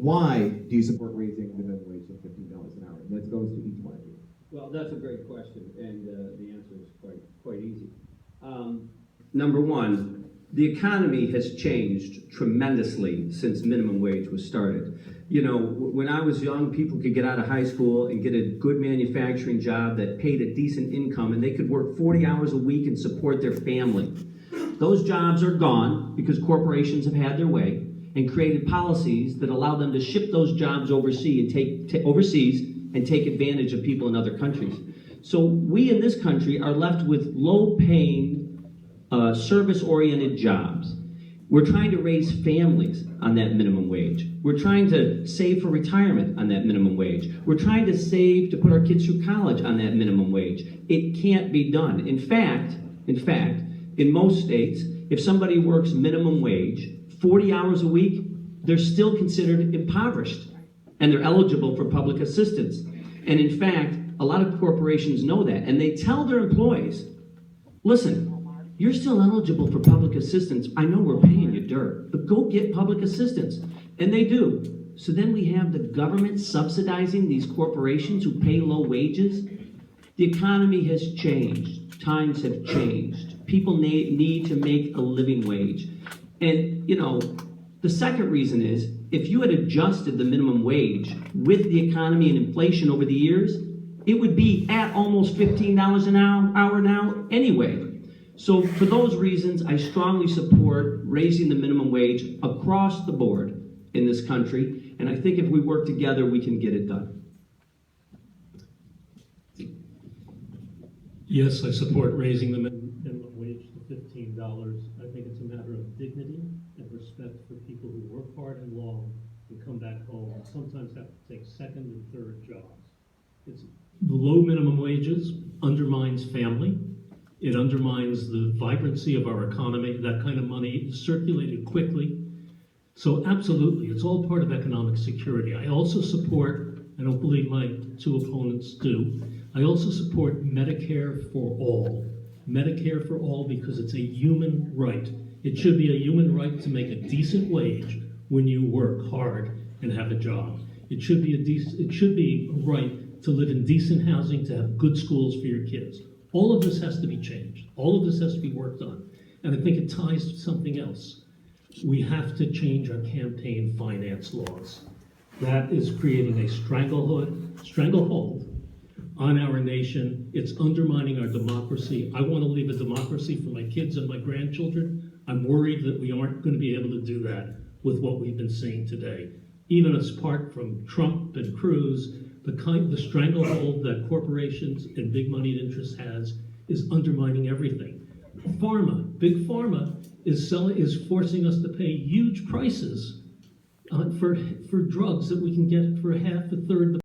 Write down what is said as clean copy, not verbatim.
why do you support raising the minimum wage to $15 an hour? And that goes to each one of you. Well, that's a great question, and the answer is quite easy. Number one, the economy has changed tremendously since minimum wage was started. You know, when I was young, people could get out of high school and get a good manufacturing job that paid a decent income, and they could work 40 hours a week and support their family. Those jobs are gone because corporations have had their way and created policies that allow them to ship those jobs overseas and take advantage of people in other countries. So we in this country are left with low-paying, service-oriented jobs. We're trying to raise families on that minimum wage. We're trying to save for retirement on that minimum wage. We're trying to save to put our kids through college on that minimum wage. It can't be done. In fact, in most states, if somebody works minimum wage, 40 hours a week, they're still considered impoverished, and they're eligible for public assistance. And in fact, a lot of corporations know that, and they tell their employees, listen, you're still eligible for public assistance. I know we're paying you dirt, but go get public assistance. And they do. So then we have the government subsidizing these corporations who pay low wages. The economy has changed. Times have changed. People need to make a living wage. And, you know, the second reason is, if you had adjusted the minimum wage with the economy and inflation over the years, it would be at almost $15 an hour now anyway. So for those reasons, I strongly support raising the minimum wage across the board in this country, and I think if we work together, we can get it done. Yes, I support raising the minimum wage to $15. I think it's a matter of dignity and respect for people who work hard and long and come back home and sometimes have to take second and third jobs. The low minimum wages undermines family. It undermines the vibrancy of our economy. That kind of money is circulated quickly. So absolutely, it's all part of economic security. I also support, I don't believe my two opponents do, I also support Medicare for all. Medicare for all because it's a human right. It should be a human right to make a decent wage when you work hard and have a job. It should be a right to live in decent housing, to have good schools for your kids. All of this has to be changed. All of this has to be worked on. And I think it ties to something else. We have to change our campaign finance laws. That is creating a stranglehold on our nation. It's undermining our democracy. I want to leave a democracy for my kids and my grandchildren. I'm worried that we aren't going to be able to do that with what we've been seeing today. Even apart from Trump and Cruz, the stranglehold that corporations and big moneyed interests has is undermining everything. Pharma, big pharma, is forcing us to pay huge prices for drugs that we can get for half, a third the